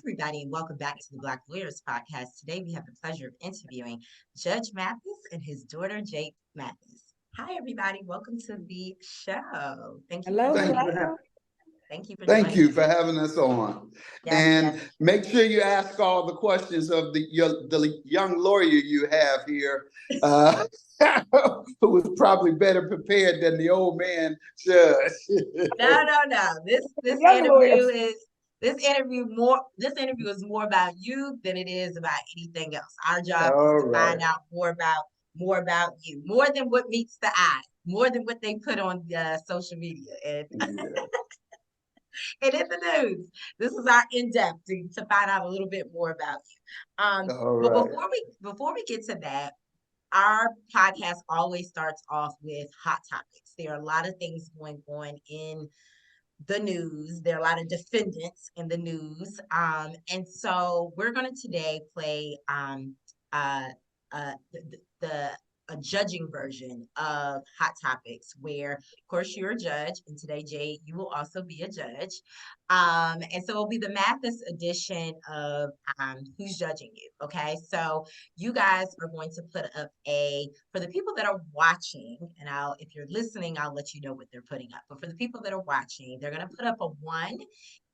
everybody, and welcome back to the Black Lawyers Podcast. Today, we have the pleasure of interviewing Judge Mathis and his daughter, Jade Mathis. Hi, everybody. Welcome to the show. Thank you for Hello, joining Thank you us. for hello. Thank you for thank joining you us. for having us on. Yes, And yes. make sure you ask all the questions of the young lawyer you have here, uh, who was probably better prepared than the old man judge. No. This Young interview lawyers. is this interview is more about you than it is about anything else. Our job is All to find right. out more about you, more than what meets the eye, more than what they put on social media. And Yeah. and in the news. This is our in-depth to find out a little bit more about you. All But right. before we get to that, our podcast always starts off with hot topics. There are a lot of things going on in the news. There are a lot of defendants in the news. And so we're going to today play uh, the a judging version of Hot Topics, where, of course, you're a judge, and today, Jade, you will also be a judge. And so it'll be the Mathis edition of Who's Judging You. Okay, so you guys are going to put up for the people that are watching, and if you're listening, I'll let you know what they're putting up. But for the people that are watching, they're going to put up a 1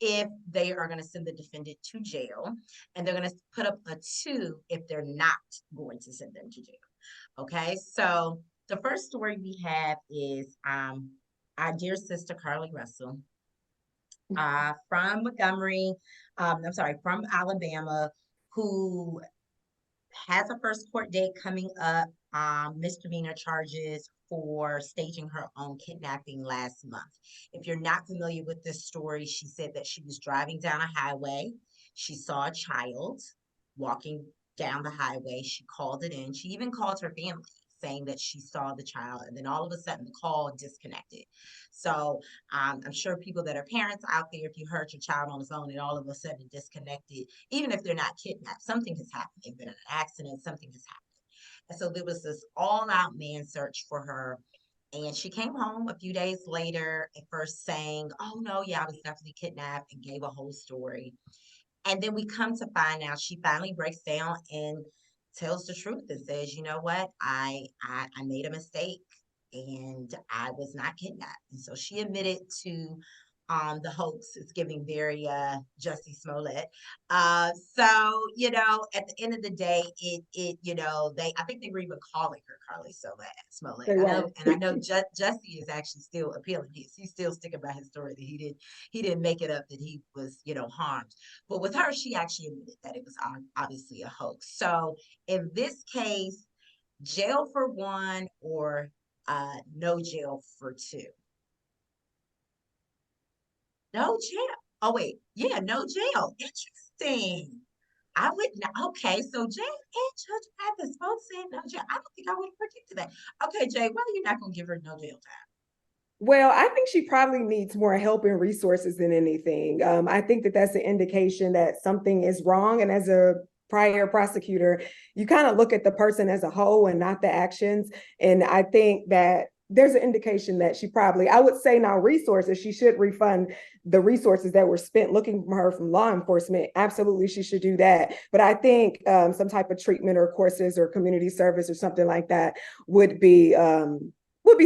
if they are going to send the defendant to jail, and they're going to put up a 2 if they're not going to send them to jail. Okay, so the first story we have is our dear sister Carly Russell from Montgomery, from Alabama, who has a first court date coming up, misdemeanor charges for staging her own kidnapping last month. If you're not familiar with this story, she said that she was driving down a highway. She saw a child walking down the highway. She called it in. She even called her family saying that she saw the child, and then all of a sudden the call disconnected. So I'm sure people that are parents out there, if you heard your child on his own and all of a sudden disconnected, even if they're not kidnapped, something has happened. They've been in an accident, something has happened. And so there was this all-out man search for her. And she came home a few days later, at first saying, "Oh, no, yeah, I was definitely kidnapped," and gave a whole story. And then we come to find out she finally breaks down and tells the truth and says, "You know what? I made a mistake and I was not kidnapped." And so she admitted to the hoax. It's giving very Jussie Smollett. So at the end of the day, I think they were even calling her Carly Smollett. They were. I know Jussie is actually still appealing. He's still sticking by his story that he didn't make it up, that he was harmed. But with her, she actually admitted that it was obviously a hoax. So in this case, jail for 1 or no jail for 2. No jail. Oh wait, yeah, no jail. Interesting. I would not. Okay, so Jay and Judge Mathis both said no jail. I don't think I would have predicted that. Okay, Jay, why are you not gonna give her no jail time? Well, I think she probably needs more help and resources than anything. I think that that's an indication that something is wrong. And as a prior prosecutor, you kind of look at the person as a whole and not the actions. And I think that there's an indication that I would say now resources, she should refund the resources that were spent looking for her from law enforcement. Absolutely, she should do that. But I think some type of treatment or courses or community service or something like that would be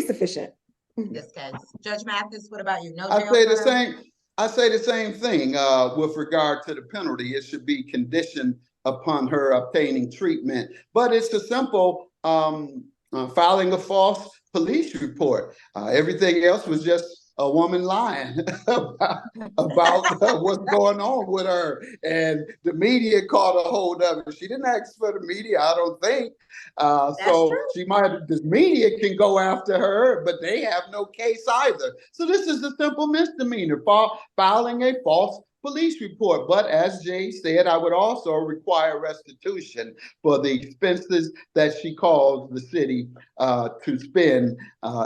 sufficient. This case, Judge Mathis, what about you? No I jail say for the her? same. I say the same thing with regard to the penalty. It should be conditioned upon her obtaining treatment. But it's a simple filing a false police report. Everything else was just a woman lying about what's going on with her, and the media caught a hold of it. She didn't ask for the media, I don't think. That's So true. the media can go after her, but they have no case either. So this is a simple misdemeanor for filing a false police report. But as Jay said, I would also require restitution for the expenses that she caused the city to spend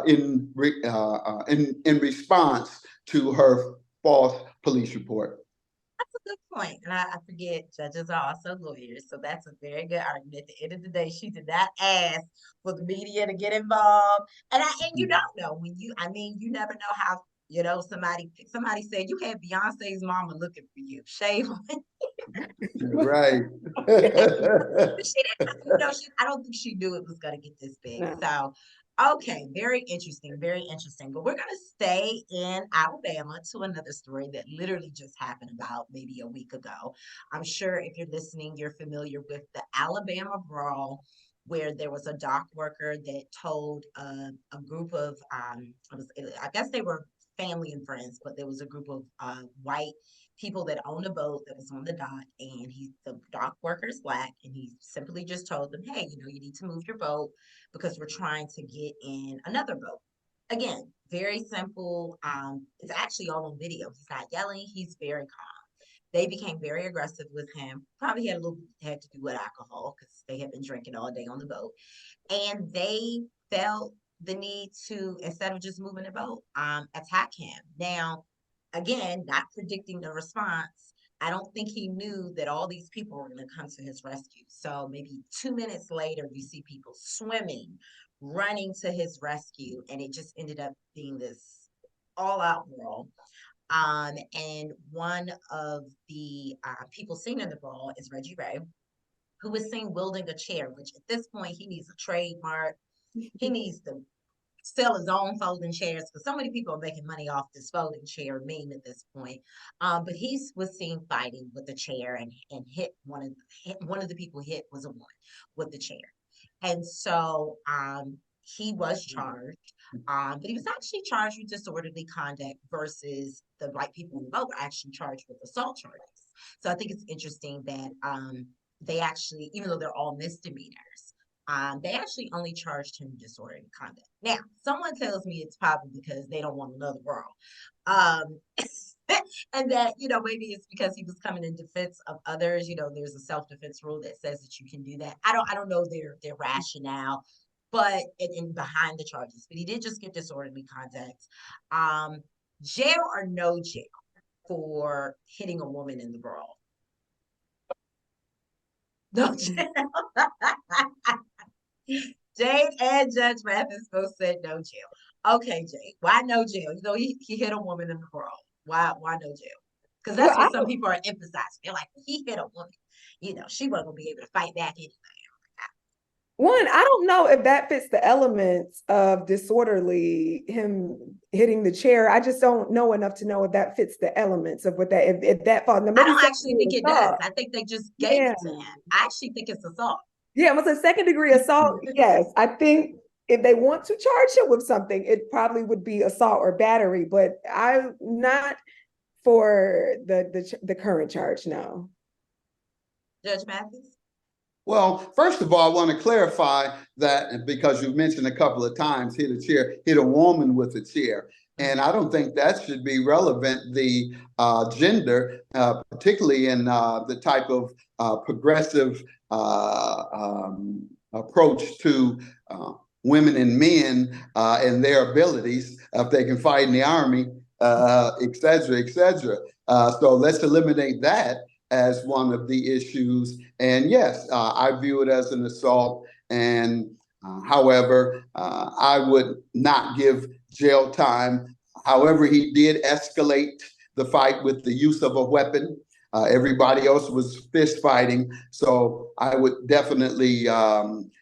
in response to her false police report. That's a good point. And I forget judges are also lawyers. So that's a very good argument. At the end of the day, she did not ask for the media to get involved. And you don't know you never know somebody said you had Beyonce's mama looking for you. Shame on you. Right. But she didn't, I don't think she knew it was going to get this big. No. So, okay, very interesting, very interesting. But we're going to stay in Alabama to another story that literally just happened about maybe a week ago. I'm sure if you're listening, you're familiar with the Alabama brawl, where there was a dock worker that told a group of, I guess they were family and friends, but there was a group of white people that owned a boat that was on the dock, and the dock worker is black, and he simply just told them, hey, you need to move your boat because we're trying to get in another boat. Again, very simple. It's actually all on video. He's not yelling, he's very calm. They became very aggressive with him. Probably had to do with alcohol because they had been drinking all day on the boat. And they felt the need to, instead of just moving the boat, attack him. Now, again, not predicting the response, I don't think he knew that all these people were going to come to his rescue. So maybe 2 minutes later, you see people swimming, running to his rescue, and it just ended up being this all-out brawl. And one of the people seen in the brawl is Reggie Ray, who was seen wielding a chair, which at this point he needs a trademark. He needs to sell his own folding chairs because so many people are making money off this folding chair meme at this point. But he was seen fighting with the chair and hit one of the people hit was a woman with the chair, and so he was charged. But he was actually charged with disorderly conduct versus the white people in the boat were actually charged with assault charges. So I think it's interesting that they actually, even though they're all misdemeanors, they actually only charged him disorderly conduct. Now, someone tells me it's probably because they don't want another brawl. And that, maybe it's because he was coming in defense of others. There's a self-defense rule that says that you can do that. I don't know their rationale, but in behind the charges. But he did just get disorderly conduct. Jail or no jail for hitting a woman in the brawl? No jail. Jade and Judge Mathis both said no jail. Okay, Jade, why no jail? He hit a woman in the brawl. Why no jail? Because Well, that's I what some people are emphasizing. They're like, he hit a woman. She wasn't gonna be able to fight back anyway. I don't know if that fits the elements of disorderly, him hitting the chair. I just don't know enough to know if that fits the elements of what that, if that falls. Now, I maybe don't actually think it does. assault. I think they just gave Yeah. it to him. I actually think it's assault. Yeah, it was a second degree assault. Yes. I think if they want to charge him with something, it probably would be assault or battery, but I'm not for the current charge, no. Judge Mathis? Well, first of all, I want to clarify that because you mentioned a couple of times hit a chair, hit a woman with a chair. And I don't think that should be relevant, the gender, particularly in the type of progressive approach to women and men and their abilities, if they can fight in the army, et cetera, et cetera. So let's eliminate that as one of the issues. And yes, I view it as an assault. And however, I would not give jail time. However, he did escalate the fight with the use of a weapon. Everybody else was fist fighting. So I would definitely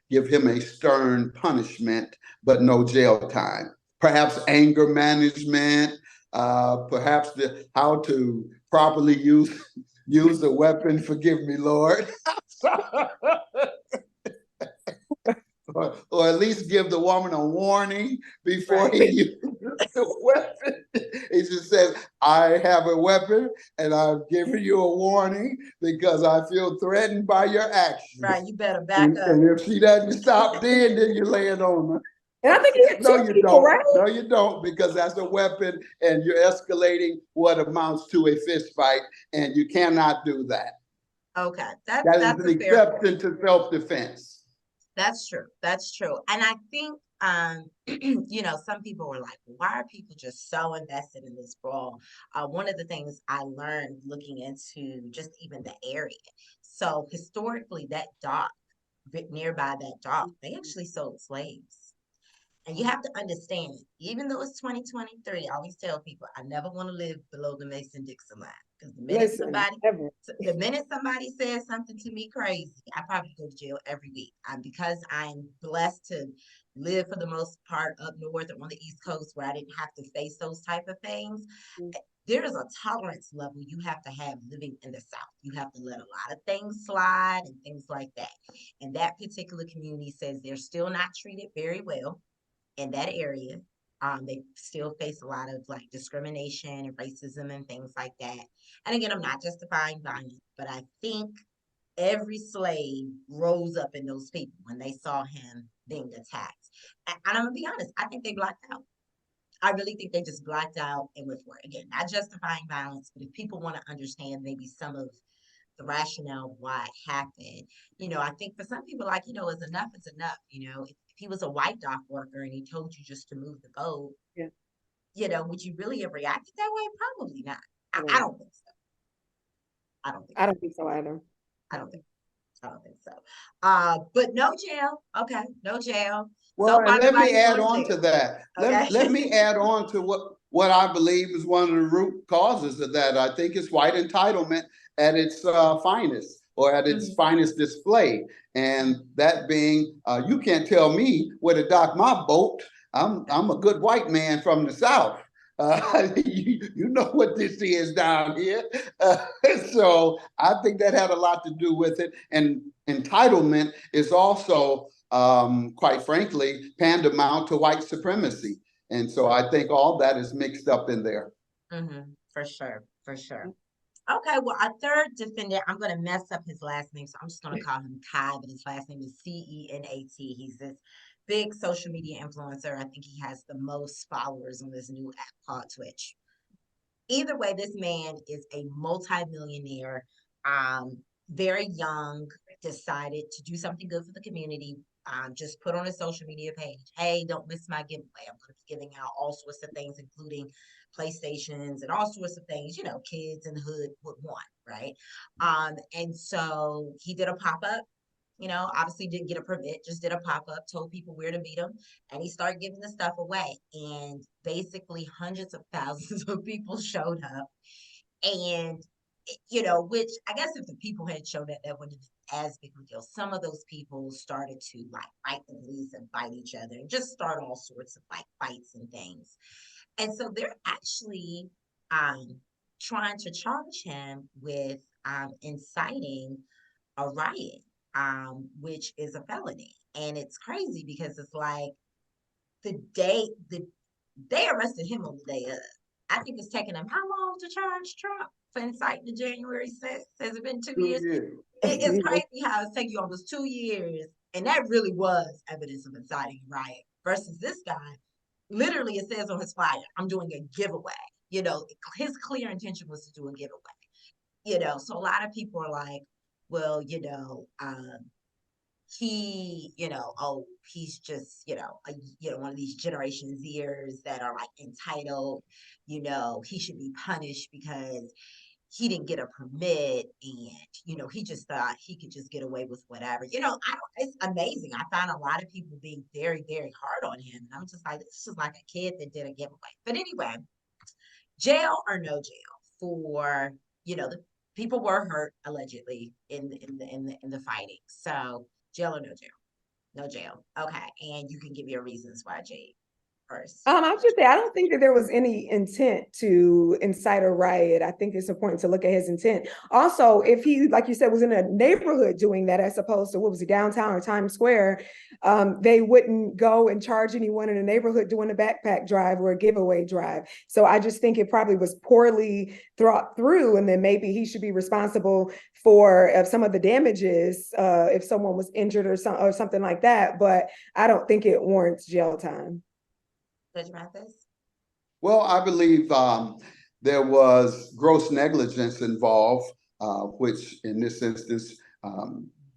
give him a stern punishment, but no jail time. Perhaps anger management, perhaps how to properly use a weapon. Forgive me, Lord. or at least give the woman a warning before he uses the weapon. He just says, I have a weapon and I've given you a warning because I feel threatened by your actions. Right, you better back up. And if she doesn't stop then you lay it on her. And I think he hit No, two you people, don't. right? No, you don't, because that's a weapon and you're escalating what amounts to a fist fight, and you cannot do that. Okay, That that's is a an fair point. exception to self-defense. That's true. That's true. And I think, some people were like, why are people just so invested in this brawl? One of the things I learned looking into just even the area. So historically, that dock, nearby that dock, they actually sold slaves. And you have to understand, even though it's 2023, I always tell people I never want to live below the Mason-Dixon line. Because Listen, ever. the minute somebody says something to me crazy, I probably go to jail every week. Because I'm blessed to live for the most part up north or on the East Coast where I didn't have to face those type of things. There is a tolerance level you have to have living in the South. You have to let a lot of things slide and things like that. And that particular community says they're still not treated very well in that area. They still face a lot of like discrimination and racism and things like that. And again, I'm not justifying violence, but I think every slave rose up in those people when they saw him being attacked. And I'm gonna be honest, I think they blacked out. I really think they just blacked out and went for it. Again, not justifying violence, but if people want to understand maybe some of the rationale of why it happened. I think for some people, like, it's enough, it's enough. If he was a white dock worker and he told you just to move the boat, Yeah. would you really have reacted that way? Probably not. I Yeah. don't think so. I don't think I don't think so either. I don't think I don't think so. But no jail. Okay, no jail. Well, So far, and let me nobody's add going to on to jail. that. Okay. Let me add on to what I believe is one of the root causes of that. I think it's white entitlement at its finest, or at its Mhm. finest display. And that being, you can't tell me where to dock my boat. I'm a good white man from the South. You know what this is down here. So I think that had a lot to do with it. And entitlement is also, quite frankly, tantamount to white supremacy. And so I think all that is mixed up in there. For sure, for sure. Okay, well, our third defendant, I'm going to mess up his last name, so I'm just going to call him Kai, but his last name is Cenat. He's this big social media influencer. I think he has the most followers on this new app called Twitch. Either way, this man is a multimillionaire, very young, decided to do something good for the community. Just put on a social media page, hey, don't miss my giveaway. I'm going to be giving out all sorts of things, including PlayStations and all sorts of things, kids in the hood would want, right? And so he did a pop-up, obviously didn't get a permit, just did a pop-up, told people where to meet him, and he started giving the stuff away. And basically hundreds of thousands of people showed up. And which I guess if the people had showed up, that wouldn't have been as big of a deal. Some of those people started to like fight the police and fight each other and just start all sorts of like fights and things. And so they're actually trying to charge him with inciting a riot, which is a felony. And it's crazy because it's like they arrested him on the day of. I think it's taken them how long to charge Trump for inciting the January 6th? Has it been 2 years? It's crazy how it's taken you almost 2 years. And that really was evidence of inciting a riot versus this guy. Literally, it says on his flyer, I'm doing a giveaway. His clear intention was to do a giveaway. So a lot of people are like, well, oh, he's just, one of these Generation Zers that are like entitled, he should be punished because he didn't get a permit and, he just thought he could just get away with whatever. It's amazing. I found a lot of people being very, very hard on him. And I'm just like, this is like a kid that did a giveaway. But anyway, jail or no jail for, the people were hurt allegedly in the fighting. So jail or no jail? No jail. Okay. And you can give your reasons why, Jade, first. I was just say, I don't think that there was any intent to incite a riot. I think it's important to look at his intent. Also, if he, like you said, was in a neighborhood doing that, as opposed to what was it, downtown or Times Square, they wouldn't go and charge anyone in a neighborhood doing a backpack drive or a giveaway drive. So I just think it probably was poorly thought through, and then maybe he should be responsible for some of the damages if someone was injured or something like that. But I don't think it warrants jail time. Judge Mathis? Well, I believe there was gross negligence involved, which in this instance,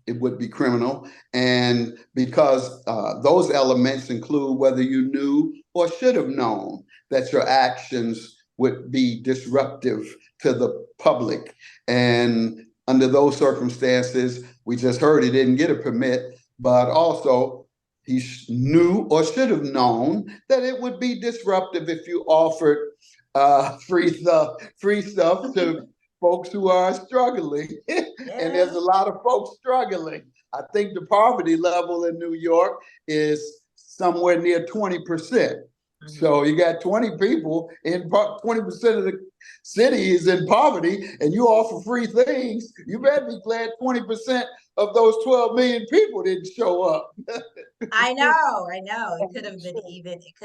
it would be criminal. And because those elements include whether you knew or should have known that your actions would be disruptive to the public. And under those circumstances, we just heard he didn't get a permit, but also he knew or should have known that it would be disruptive if you offered free stuff to folks who are struggling. And there's a lot of folks struggling. I think the poverty level in New York is somewhere near 20%. So you got 20 people in 20% of the city is in poverty, and you offer free things. You better be glad 20% of those 12 million people didn't show up. I know. It could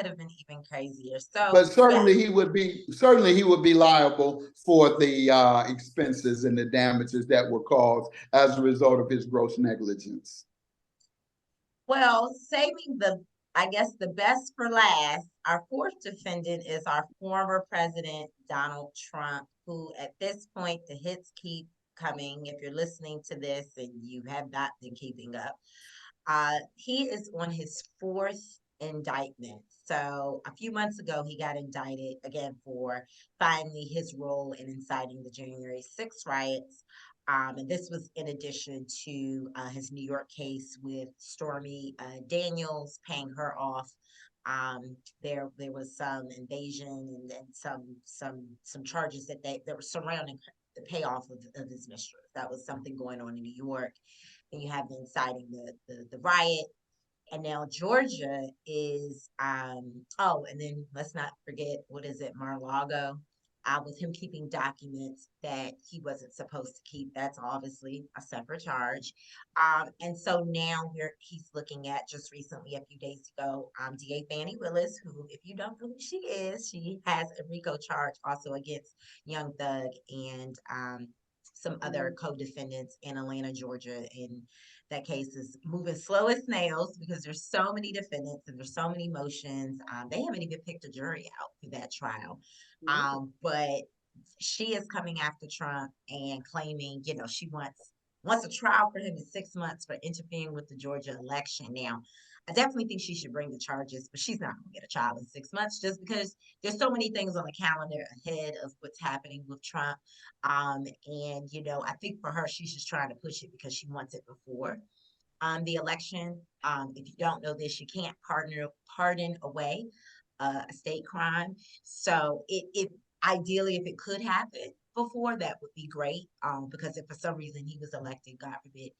have been even crazier. So But yeah. certainly he would be liable for the expenses and the damages that were caused as a result of his gross negligence. Well, saving I guess the best for last, our fourth defendant is our former president, Donald Trump, who at this point, the hits keep coming. If you're listening to this and you have not been keeping up, he is on his fourth indictment. So a few months ago, he got indicted again for finally his role in inciting the January 6th riots. And this was in addition to his New York case with Stormy Daniels, paying her off. There was some invasion and then some charges that were surrounding the payoff of his mistress. That was something going on in New York. And you have the inciting the riot. And now Georgia is and then let's not forget, what is it, Mar-a-Lago, with him keeping documents that he wasn't supposed to keep. That's obviously a separate charge. And so now he's looking at, just recently, a few days ago, DA Fani Willis, who, if you don't know who she is, she has a RICO charge also against Young Thug and some other co-defendants in Atlanta, Georgia. And that case is moving slow as snails because there's so many defendants and there's so many motions. They haven't even picked a jury out for that trial. But she is coming after Trump and claiming, she wants a trial for him in 6 months for interfering with the Georgia election. Now, I definitely think she should bring the charges, but she's not going to get a trial in 6 months just because there's so many things on the calendar ahead of what's happening with Trump. And, I think for her, she's just trying to push it because she wants it before the election. If you don't know this, you can't pardon away a state crime. So it ideally, if it could happen before, that would be great. Because if for some reason he was elected, God forbid,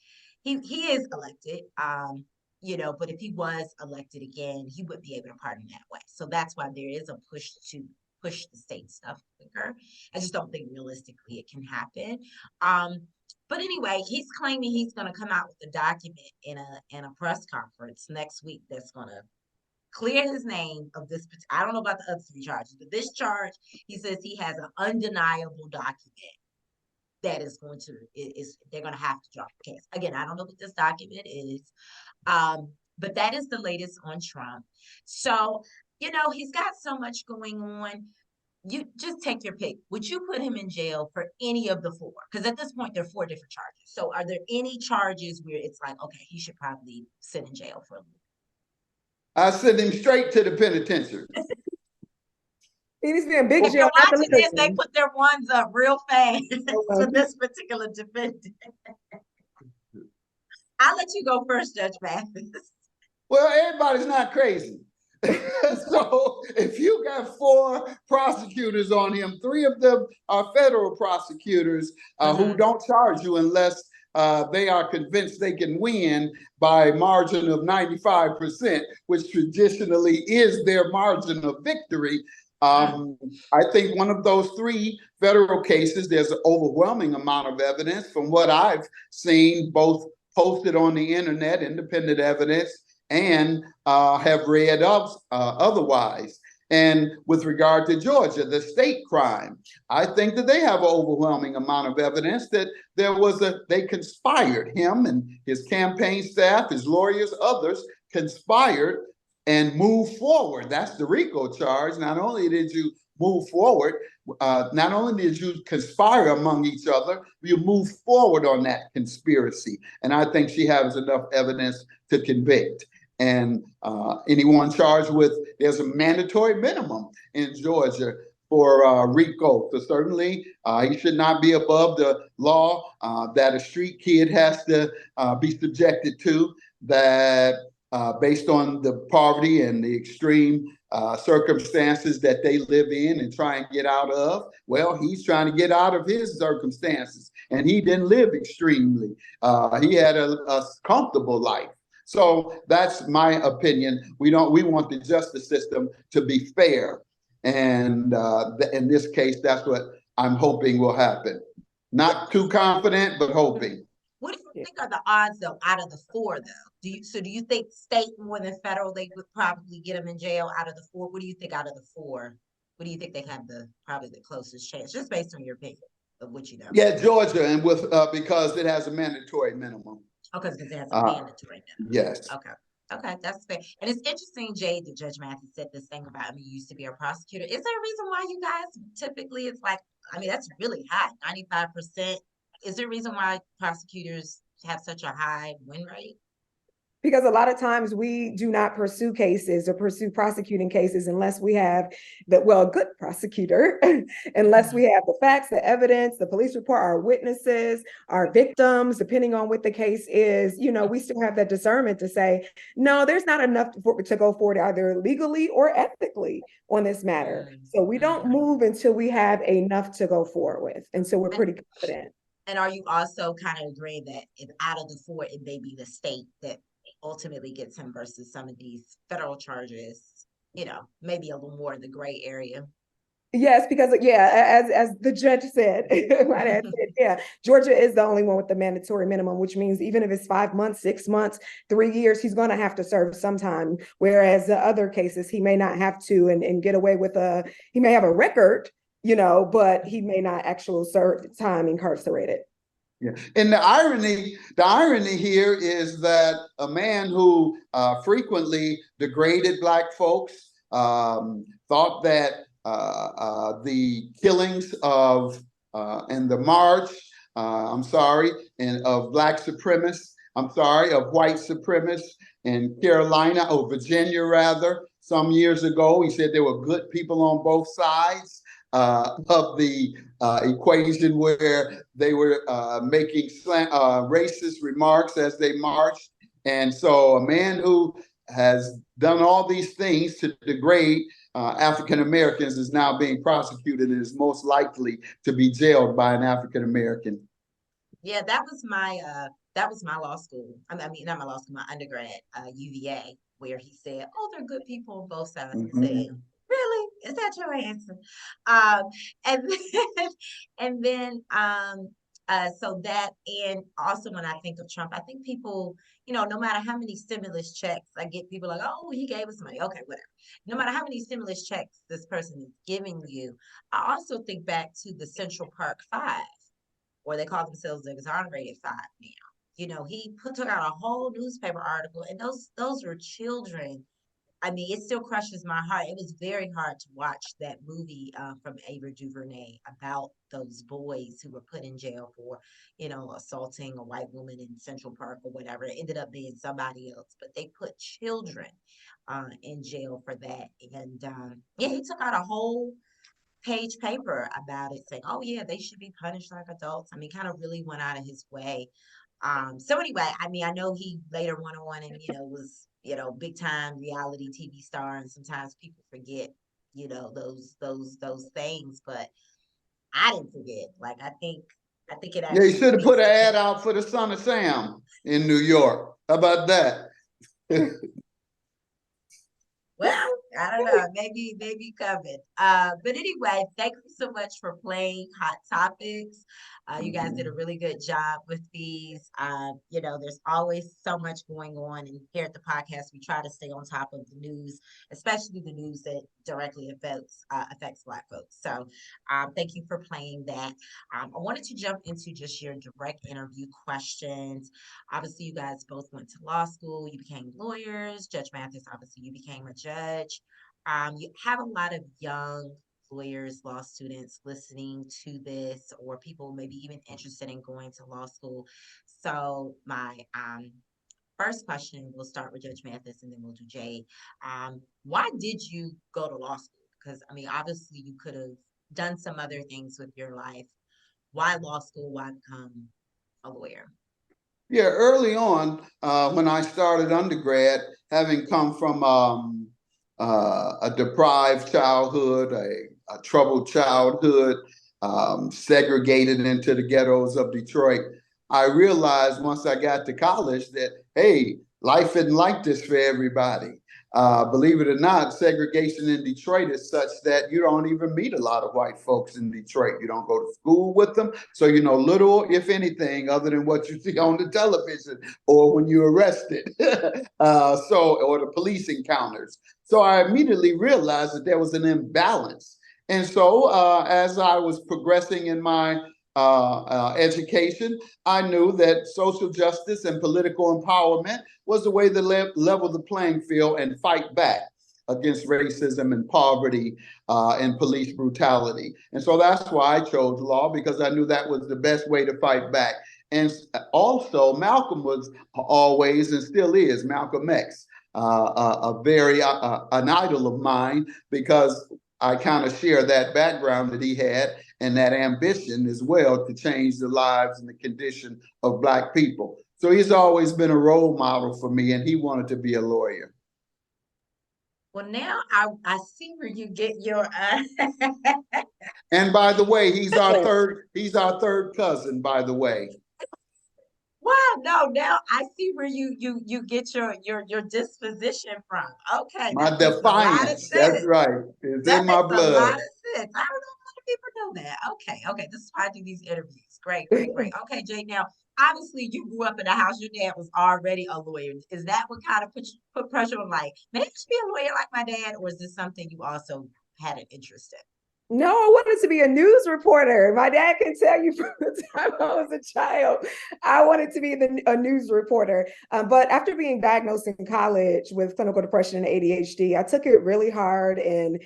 he is elected. But if he was elected again, he would be able to pardon that way. So that's why there is a push to push the state stuff quicker. I just don't think realistically it can happen. But anyway, he's claiming he's going to come out with a document in a press conference next week that's going to clear his name of this. I don't know about the other three charges, but this charge, he says he has an undeniable document that is they're going to have to drop the case. Again, I don't know what this document is, but that is the latest on Trump. So, he's got so much going on. You just take your pick. Would you put him in jail for any of the four? Because at this point, there are four different charges. So are there any charges where it's like, okay, he should probably sit in jail for a little? I send him straight to the penitentiary. He needs to be in big If jail. you're watching this, they put their ones up real fast for this particular defendant. I'll let you go first, Judge Mathis. Well, everybody's not crazy. So if you got four prosecutors on him, three of them are federal prosecutors who don't charge you unless they are convinced they can win by a margin of 95%, which traditionally is their margin of victory. I think one of those three federal cases, there's an overwhelming amount of evidence from what I've seen, both posted on the internet, independent evidence, and have read otherwise. And with regard to Georgia, the state crime, I think that they have an overwhelming amount of evidence that they conspired, him and his campaign staff, his lawyers, others conspired and moved forward. That's the RICO charge. Not only did you move forward, not only did you conspire among each other, you move forward on that conspiracy. And I think she has enough evidence to convict. And anyone charged with, there's a mandatory minimum in Georgia for RICO. So certainly he should not be above the law that a street kid has to be subjected to, that based on the poverty and the extreme circumstances that they live in and try and get out of. Well, he's trying to get out of his circumstances, and he didn't live extremely. He had a comfortable life. So that's my opinion. We want the justice system to be fair, and in this case, that's what I'm hoping will happen. Not too confident, but hoping. What do you think are the odds though out of the four though? Do you think state more than federal they would probably get them in jail out of the four? What do you think out of the four? What do you think they have probably the closest chance, just based on your opinion of what you know? Yeah, Georgia, and with because it has a mandatory minimum. Okay, because it has a mandatory minimum. Yes. Okay. Okay, that's fair. And it's interesting, Jade, that Judge Mathis said this thing about me used to be a prosecutor. Is there a reason why you guys typically it's like, I mean, that's really high, 95%. Is there a reason why prosecutors have such a high win rate? Because a lot of times we do not pursue cases or pursue prosecuting cases unless we have a good prosecutor, unless we have the facts, the evidence, the police report, our witnesses, our victims, depending on what the case is, we still have that discernment to say, no, there's not enough to go forward either legally or ethically on this matter. So we don't move until we have enough to go forward with. And so we're pretty confident. And are you also kind of agreeing that if out of the four, it may be the state that ultimately gets him versus some of these federal charges, maybe a little more in the gray area? Yes, because as the judge said, Georgia is the only one with the mandatory minimum, which means even if it's 5 months, 6 months, 3 years, he's going to have to serve some time. Whereas the other cases, he may not have to and get away with he may have a record, but he may not actually serve time incarcerated. Yeah, and the irony here is that a man who frequently degraded Black folks, thought that the killings of and the march, of Black supremacists, of white supremacists in Carolina or Virginia rather, some years ago, he said there were good people on both sides of the equation where they were making racist remarks as they marched. And so a man who has done all these things to degrade African Americans is now being prosecuted and is most likely to be jailed by an African American. Yeah, that was my law school. I mean, not my law school, my undergrad, UVA, where he said, "Oh, they're good people on both sides." I said, "Really? Is that your answer?" And then so that, and also when I think of Trump, I think people, no matter how many stimulus checks I get, people like, "Oh, he gave us money." Okay, whatever. No matter how many stimulus checks this person is giving you, I also think back to the Central Park Five, or they call themselves the Exonerated Five now. He took out a whole newspaper article, and those were children. I mean, it still crushes my heart. It was very hard to watch that movie from Ava DuVernay about those boys who were put in jail for, assaulting a white woman in Central Park or whatever. It ended up being somebody else, but they put children in jail for that. And he took out a whole page paper about it, saying, "Oh yeah, they should be punished like adults." I mean, kind of really went out of his way. So anyway, I mean, I know he later went on and was big time reality TV star, and sometimes people forget those things, but I didn't forget. Like I think it Yeah, actually he should have put an ad out for the Son of Sam in New York. How about that? Well, I don't know. Maybe coming. But anyway, thank you so much for playing Hot Topics. You guys did a really good job with these. There's always so much going on, and here at the podcast, we try to stay on top of the news, especially the news that directly affects Black folks. So, thank you for playing that. I wanted to jump into just your direct interview questions. Obviously, you guys both went to law school. You became lawyers. Judge Mathis, obviously, you became a judge. You have a lot of young lawyers, law students listening to this, or people maybe even interested in going to law school. So my first question, we'll start with Judge Mathis and then we'll do Jade. Why did you go to law school? Because I mean, obviously you could have done some other things with your life. Why law school? Why become a lawyer? Yeah, early on, when I started undergrad, having come from a deprived childhood, a troubled childhood, segregated into the ghettos of Detroit, I realized once I got to college that, hey, life isn't like this for everybody. Believe it or not, segregation in Detroit is such that you don't even meet a lot of white folks in Detroit. You don't go to school with them. So you know little, if anything, other than what you see on the television or when you're arrested. Or the police encounters. So I immediately realized that there was an imbalance. And so as I was progressing in my education, I knew that social justice and political empowerment was the way to level the playing field and fight back against racism and poverty and police brutality. And so that's why I chose law, because I knew that was the best way to fight back. And also, Malcolm was always and still is Malcolm X, a very an idol of mine, because I kind of share that background that he had and that ambition as well to change the lives and the condition of Black people. So he's always been a role model for me, and he wanted to be a lawyer. Well, now I see where you get your And by the way, he's our third cousin, by the way. wow, no, now I see where you get your disposition from. Okay, My that makes a lot of defiance, that's sense. right. It's That in my makes a lot blood. of sense. I don't know if a lot of people know that. Okay, this is why I do these interviews. Great, great, great. Okay, Jay, now obviously you grew up in a house, your dad was already a lawyer. Is that what kind of put pressure on, like, man, I should be a lawyer like my dad, or is this something you also had an interest in? No, I wanted to be a news reporter. My dad can tell you from the time I was a child, I wanted to be a news reporter. But after being diagnosed in college with clinical depression and ADHD, I took it really hard and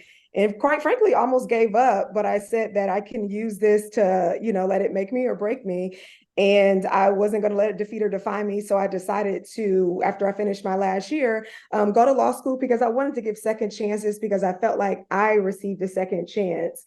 quite frankly, almost gave up. But I said that I can use this to, let it make me or break me. And I wasn't going to let it defeat or define me. So I decided to, after I finished my last year, go to law school, because I wanted to give second chances, because I felt like I received a second chance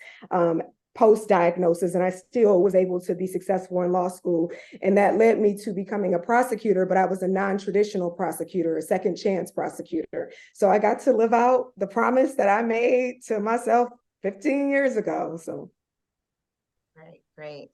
post-diagnosis, and I still was able to be successful in law school. And that led me to becoming a prosecutor, but I was a non-traditional prosecutor, a second chance prosecutor. So I got to live out the promise that I made to myself 15 years ago. So. Great, great.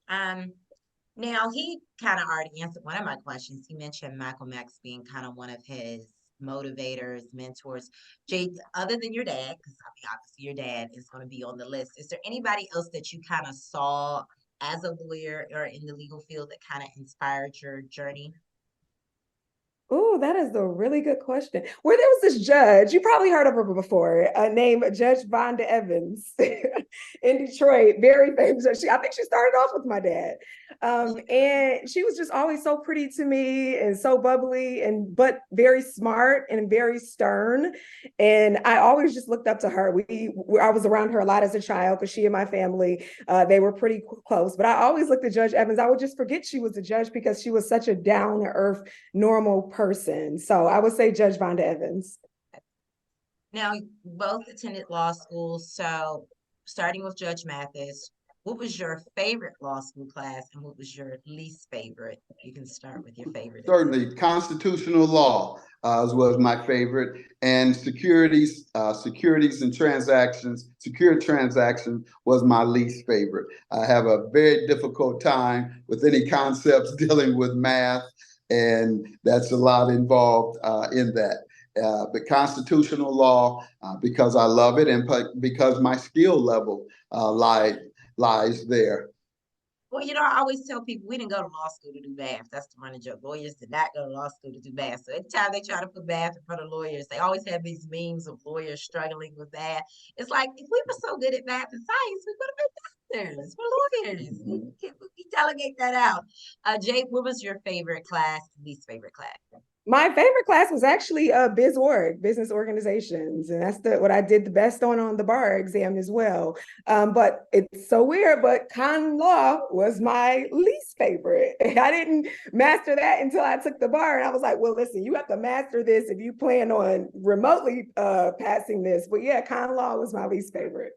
Now he kind of already answered one of my questions. He mentioned Malcolm X being kind of one of his motivators, mentors. Jade, other than your dad, because I mean, obviously your dad is going to be on the list. Is there anybody else that you kind of saw as a lawyer or in the legal field that kind of inspired your journey? Oh, that is a really good question. Where there was this judge, you probably heard of her before, named Judge Vonda Evans in Detroit, very famous. I think she started off with my dad. And she was just always so pretty to me and so bubbly, but very smart and very stern. And I always just looked up to her. I was around her a lot as a child, because she and my family, they were pretty close. But I always looked at Judge Evans. I would just forget she was a judge, because she was such a down-to-earth, normal person. So I would say Judge Vonda Evans. Now, you both attended law school, so starting with Judge Mathis, what was your favorite law school class and what was your least favorite? You can start with your favorite. Certainly, constitutional law as well as my favorite, and securities and transactions, secure transactions was my least favorite. I have a very difficult time with any concepts dealing with math, and that's a lot involved in that. But constitutional law, because I love it and because my skill level lies there. Well, I always tell people we didn't go to law school to do math. That's the running joke. Lawyers did not go to law school to do math. So anytime they try to put math in front of lawyers, they always have these memes of lawyers struggling with math. It's like, if we were so good at math and science, we would have been doctors. We're lawyers. We delegate that out. Jake, what was your favorite class, least favorite class? My favorite class was actually business organizations, and that's what I did the best on the bar exam as well. But it's so weird, but con law was my least favorite. I didn't master that until I took the bar, and I was like, well, listen, you have to master this if you plan on remotely passing this. But yeah, con law was my least favorite.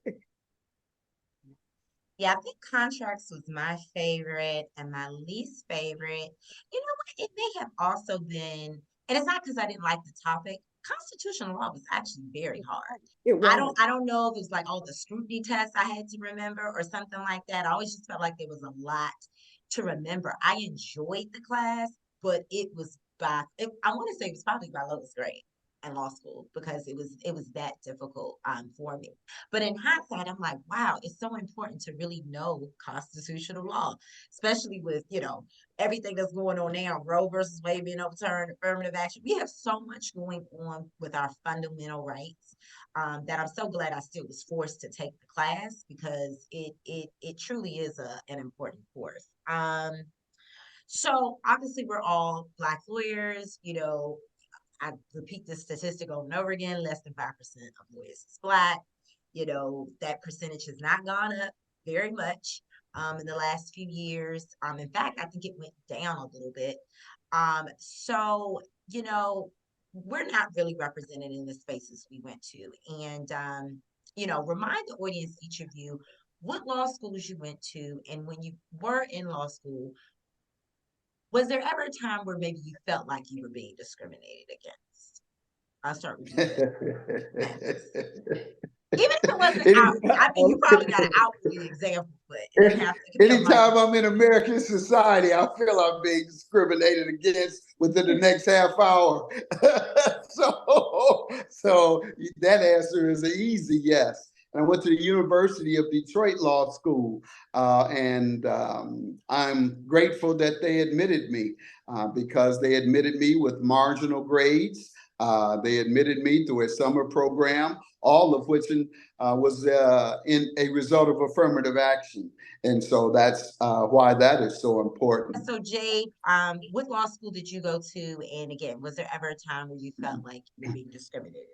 Yeah, I think contracts was my favorite, and my least favorite. You know what? It may have also been, and it's not because I didn't like the topic. constitutional law was actually very hard. It I was. don't know if it was like all the scrutiny tests I had to remember or something like that. I always just felt like there was a lot to remember. I enjoyed the class, but I want to say it was probably my lowest grade in law school because it was that difficult for me. But in hindsight, I'm like, wow, it's so important to really know constitutional law, especially with, everything that's going on now, Roe versus Wade being overturned, affirmative action. We have so much going on with our fundamental rights, that I'm so glad I still was forced to take the class because it truly is an important course. So obviously we're all Black lawyers, I repeat this statistic over and over again, less than 5% of lawyers is Black. That percentage has not gone up very much in the last few years. In fact, I think it went down a little bit. So, we're not really represented in the spaces we went to. And, remind the audience, each of you, what law schools you went to. And when you were in law school, was there ever a time where maybe you felt like you were being discriminated against? I'll start with you, Jay. Even if it wasn't outwardly, I mean, you probably got an outwardly example, but it could be a Anytime I'm in American society, I feel I'm being discriminated against within the next half hour. so that answer is an easy yes. And I went to the University of Detroit Law School, and I'm grateful that they admitted me because they admitted me with marginal grades. They admitted me through a summer program, all of which was in a result of affirmative action. And so that's why that is so important. So Jade, what law school did you go to? And again, was there ever a time where you felt like you were being discriminated?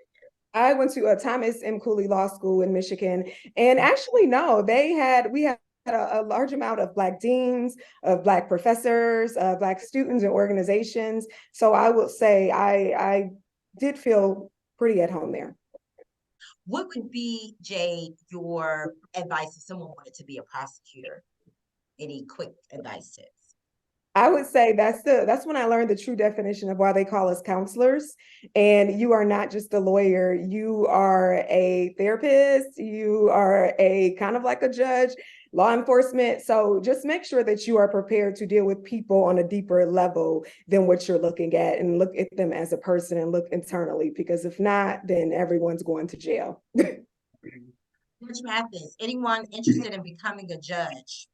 I went to Thomas M. Cooley Law School in Michigan, and actually, no, we had a large amount of Black deans, of Black professors, Black students and organizations. So I will say I did feel pretty at home there. What would be, Jade, your advice if someone wanted to be a prosecutor? Any quick advice tips? I would say that's when I learned the true definition of why they call us counselors. And you are not just a lawyer, you are a therapist, you are a kind of like a judge, law enforcement. So just make sure that you are prepared to deal with people on a deeper level than what you're looking at, and look at them as a person and look internally, because if not, then everyone's going to jail. Judge Mathis, anyone interested in becoming a judge?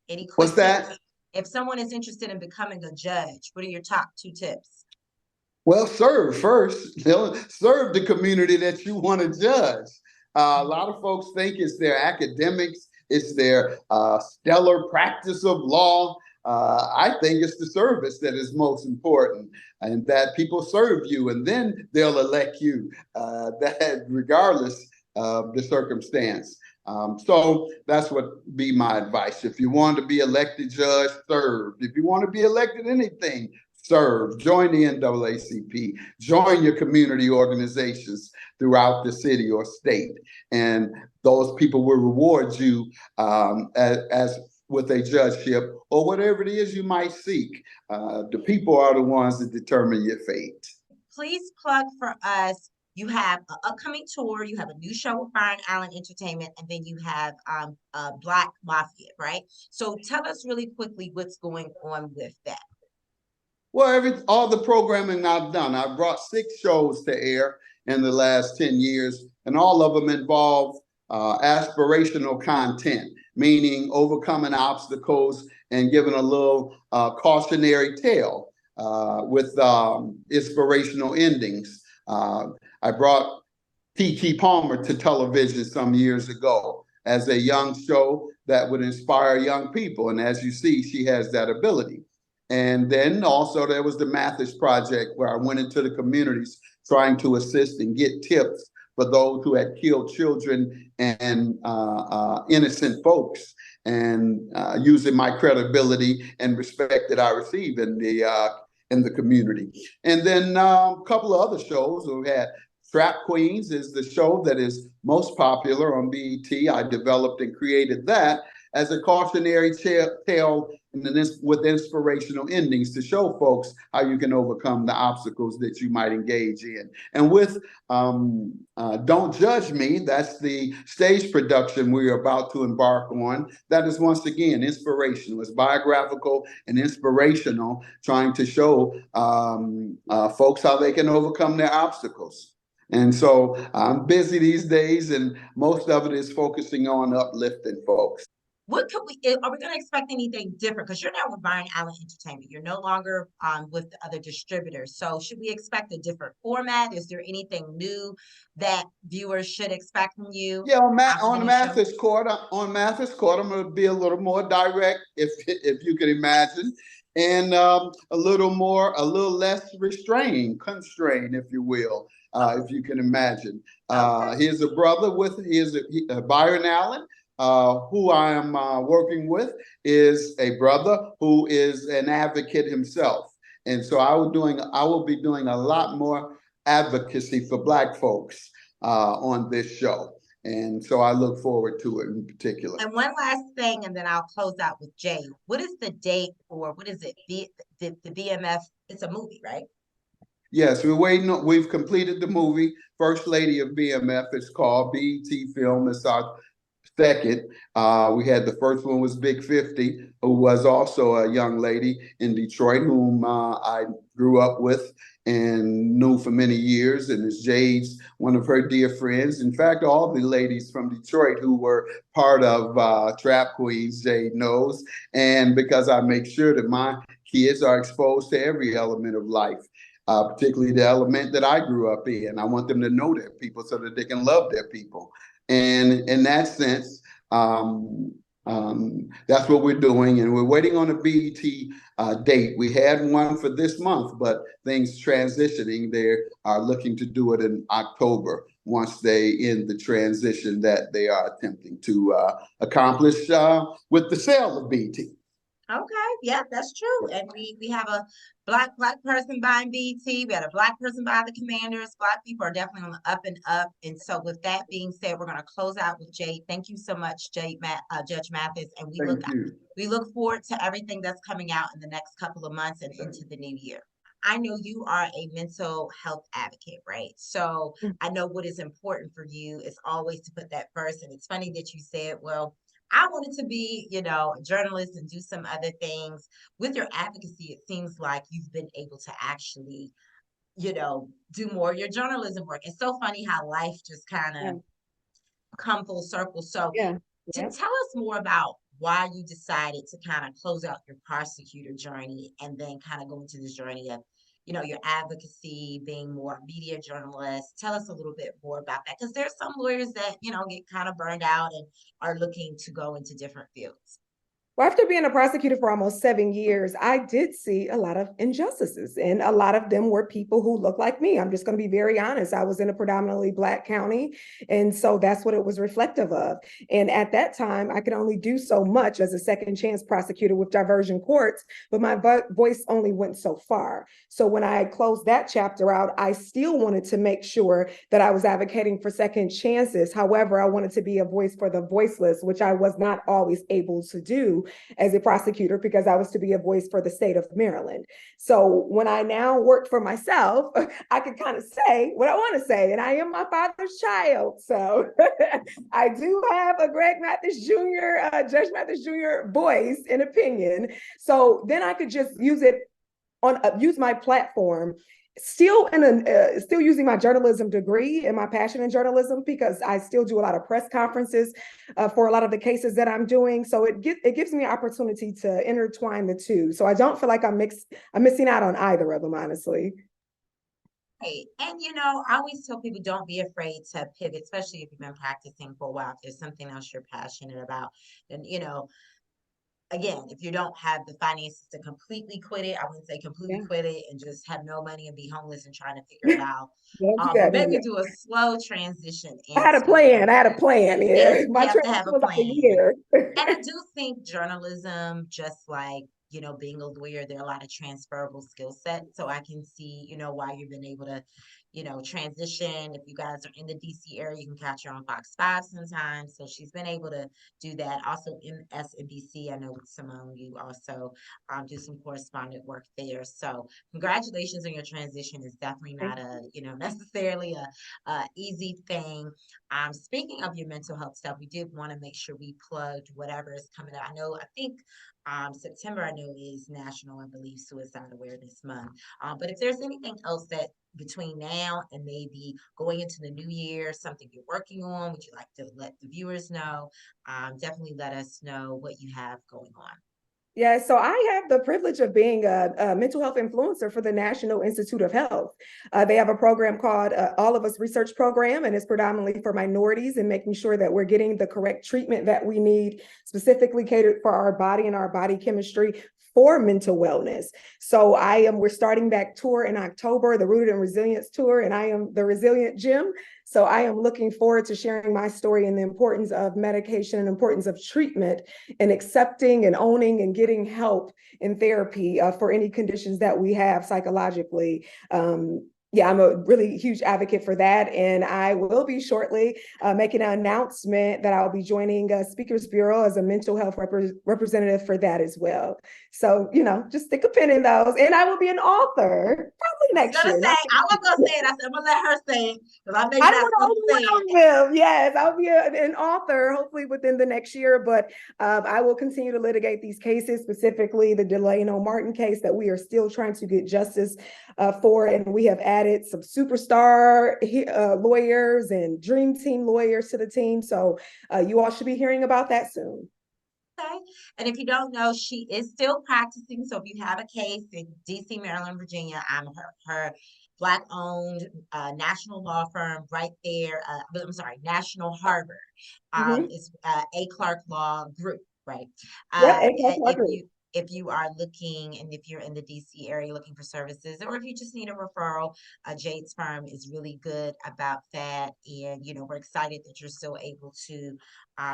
Any quick What's that? tips? If someone is interested in becoming a judge, what are your top 2 tips? Well, serve first. Serve the community that you want to judge. A lot of folks think it's their academics, it's their stellar practice of law. I think it's the service that is most important, and that people serve you, and then they'll elect you. That regardless of the circumstance. So that's what be my advice. If you want to be elected judge, serve. If you want to be elected anything, serve. Join the NAACP. Join your community organizations throughout the city or state, and those people will reward you as with a judgeship or whatever it is you might seek. The people are the ones that determine your fate. Please plug for us. You have an upcoming tour, you have a new show with Fire Island Entertainment, and then you have Black Mafia, right? So tell us really quickly what's going on with that. Well, all the programming I've done, I've brought 6 shows to air in the last 10 years, and all of them involve aspirational content, meaning overcoming obstacles and giving a little cautionary tale with inspirational endings. I brought T.T. Palmer to television some years ago as a young show that would inspire young people. And as you see, she has that ability. And then also there was the Mathis Project, where I went into the communities trying to assist and get tips for those who had killed children and innocent folks, and using my credibility and respect that I receive in the community. And then a couple of other shows. We had Trap Queens is the show that is most popular on BET. I developed and created that as a cautionary tale and then this with inspirational endings to show folks how you can overcome the obstacles that you might engage in. And with Don't Judge Me, that's the stage production we're about to embark on. That is once again inspirational. It's biographical and inspirational, trying to show folks how they can overcome their obstacles. And so I'm busy these days, and most of it is focusing on uplifting folks. What could are we going to expect anything different? Because you're now with Byron Allen Entertainment. You're no longer with the other distributors. So should we expect a different format? Is there anything new that viewers should expect from you? Yeah, on Mathis Court, I'm going to be a little more direct, if you can imagine, and a little less constrained, if you will, if you can imagine. Here's a brother Byron Allen. Who I am working with is a brother who is an advocate himself. And so I will be doing a lot more advocacy for Black folks on this show. And so I look forward to it in particular. And one last thing, and then I'll close out with Jay. What is the date for, what is it? The BMF, it's a movie, right? Yes, we've completed the movie, First Lady of BMF. It's called BET Film. It's our second. We had the first one was Big 50, who was also a young lady in Detroit whom I grew up with and knew for many years, and is Jade's one of her dear friends. In fact, all the ladies from Detroit who were part of Trap Queens, Jade knows, and because I make sure that my kids are exposed to every element of life. Particularly the element that I grew up in. I want them to know their people so that they can love their people. And in that sense, that's what we're doing. And we're waiting on a BET date. We had one for this month, but things transitioning. They are looking to do it in October once they end the transition that they are attempting to accomplish with the sale of BET. Okay, yeah, that's true. And we have a black person buying BET. We had a Black person buy the Commanders. Black people are definitely on the up and up. And so with that being said, we're going to close out with Jade. Thank you so much, Jade, Judge Mathis. And we look forward to everything that's coming out in the next couple of months and into the new year. I know you are a mental health advocate, right? So I know what is important for you is always to put that first. And it's funny that you said, well, I wanted to be, a journalist and do some other things. With your advocacy, it seems like you've been able to actually, do more of your journalism work. It's so funny how life just kind of come full circle. So tell us more about why you decided to kind of close out your prosecutor journey and then kind of go into this journey of, your advocacy, being more a media journalist. Tell us a little bit more about that, because there's some lawyers that, get kind of burned out and are looking to go into different fields. Well, after being a prosecutor for almost 7 years, I did see a lot of injustices, and a lot of them were people who look like me. I'm just going to be very honest. I was in a predominantly Black county, and so that's what it was reflective of. And at that time, I could only do so much as a second chance prosecutor with diversion courts, but my voice only went so far. So when I closed that chapter out, I still wanted to make sure that I was advocating for second chances. However, I wanted to be a voice for the voiceless, which I was not always able to do as a prosecutor, because I was to be a voice for the state of Maryland. So when I now work for myself, I can kind of say what I want to say, and I am my father's child. So I do have a Greg Mathis Jr., Judge Mathis Jr. voice and opinion. So then I could just use my platform, still using my journalism degree and my passion in journalism, because I still do a lot of press conferences for a lot of the cases that I'm doing. So it gives me an opportunity to intertwine the two. So I don't feel like I'm missing out on either of them, honestly. Right. And I always tell people, don't be afraid to pivot, especially if you've been practicing for a while. If there's something else you're passionate about, then again, if you don't have the finances to completely quit it, I wouldn't say completely quit it and just have no money and be homeless and trying to figure it out. But maybe do a slow transition. I had a plan. Yeah. My transition was like a year. And I do think journalism, just like being a lawyer, there are a lot of transferable skill sets. So I can see, why you've been able to, transition. If you guys are in the DC area, you can catch her on Fox 5 sometimes. So she's been able to do that. Also MSNBC, I know with Simone, you also do some correspondent work there. So congratulations on your transition. It's definitely Thank not necessarily a easy thing. Speaking of your mental health stuff, we did want to make sure we plugged whatever is coming up. I think September, I know, is National, I believe, Suicide Awareness Month. But if there's anything else that between now and maybe going into the new year, something you're working on, would you like to let the viewers know? Definitely let us know what you have going on. Yeah, so I have the privilege of being a mental health influencer for the National Institute of Health. They have a program called All of Us Research Program, and it's predominantly for minorities and making sure that we're getting the correct treatment that we need, specifically catered for our body and our body chemistry for mental wellness. So we're starting that tour in October, the Rooted in Resilience tour, and I am the Resilient Gym. So I am looking forward to sharing my story and the importance of medication and importance of treatment and accepting and owning and getting help in therapy for any conditions that we have psychologically. Yeah, I'm a really huge advocate for that. And I will be shortly making an announcement that I'll be joining Speakers Bureau as a mental health representative for that as well. So, just stick a pin in those. And I will be an author probably I was next gonna year. say, I was gonna say it. I said, I'm gonna let her say it because I know you're I not don't supposed to say want it. to overwhelm them. Yes, I'll be an author hopefully within the next year, but I will continue to litigate these cases, specifically the Delano Martin case that we are still trying to get justice for. And we have added some superstar lawyers and dream team lawyers to the team. So you all should be hearing about that soon. Okay. And if you don't know, she is still practicing. So if you have a case in DC, Maryland, Virginia, I'm her Black owned national law firm right there. I'm sorry, National Harvard. It's A. Clark Law Group, right? Yep, If exactly. you are looking, and if you're in the DC area looking for services, or if you just need a referral, Jade's firm is really good about that. And we're excited that you're still able to,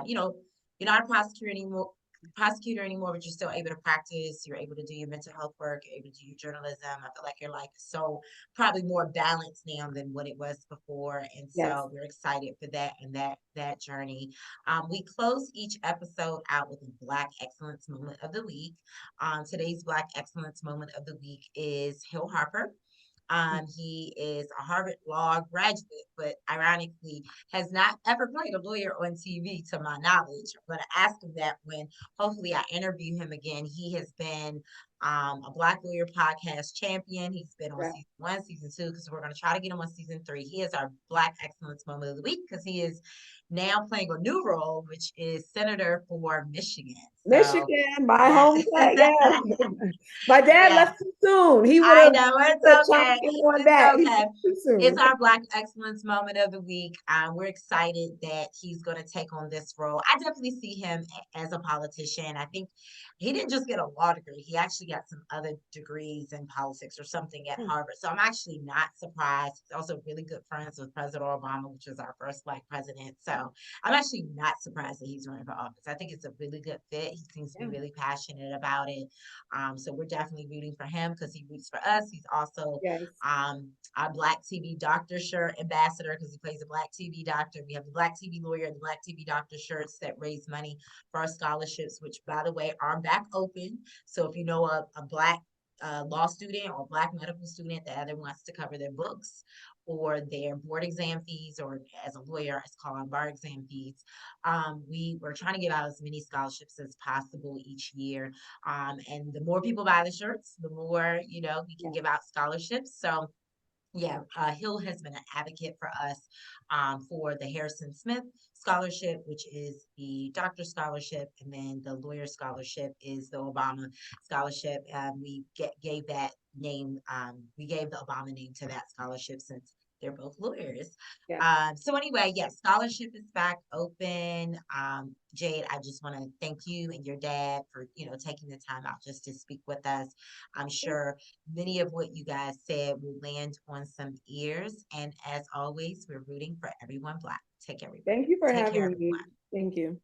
you're not a prosecutor anymore, but you're still able to practice. You're able to do your mental health work. You're able to do your journalism. I feel like your life is so probably more balanced now than what it was before, and Yes. so we're excited for that and that journey. We close each episode out with a Black Excellence Moment of the Week. Today's Black Excellence Moment of the Week is Hill Harper. He is a Harvard Law graduate, but ironically has not ever played a lawyer on TV to my knowledge. I'm going to ask him that when hopefully I interview him again. He has been a Black Lawyer Podcast champion. He's been on Yeah. season 1, season 2, because we're going to try to get him on season 3. He is our Black Excellence Moment of the Week because he is now playing a new role, which is Senator for Michigan. So, Michigan, my yeah. home state. Yeah. My dad Yeah. left too soon. He would I have know chimed okay. in on It's that. He okay. left too It's soon. our Black Excellence Moment of the Week. We're excited that he's going to take on this role. I definitely see him as a politician. I think he didn't just get a law degree, he actually got some other degrees in politics or something at Harvard. So I'm actually not surprised. He's also really good friends with President Obama, which was our first Black president. So I'm actually not surprised that he's running for office. I think it's a really good fit. He seems to be really passionate about it. So we're definitely rooting for him because he roots for us. He's also Yes. our Black TV Doctor shirt ambassador because he plays a Black TV doctor. We have the Black TV lawyer and the Black TV doctor shirts that raise money for our scholarships, which, by the way, are back open. So if you know a Black law student or Black medical student that either wants to cover their books or their board exam fees, or as a lawyer, it's called bar exam fees. We were trying to give out as many scholarships as possible each year. And the more people buy the shirts, the more, we can give out scholarships. So yeah, Hill has been an advocate for us for the Harrison Smith Scholarship, which is the doctor scholarship, and then the lawyer scholarship is the Obama scholarship. Gave that name, we gave the Obama name to that scholarship since they're both lawyers. Yeah. So anyway, yes, scholarship is back open. Jade, I just want to thank you and your dad for, taking the time out just to speak with us. I'm sure many of what you guys said will land on some ears. And as always, we're rooting for everyone Black. Take care, everyone. Thank you for Take care, having me. everyone. Thank you.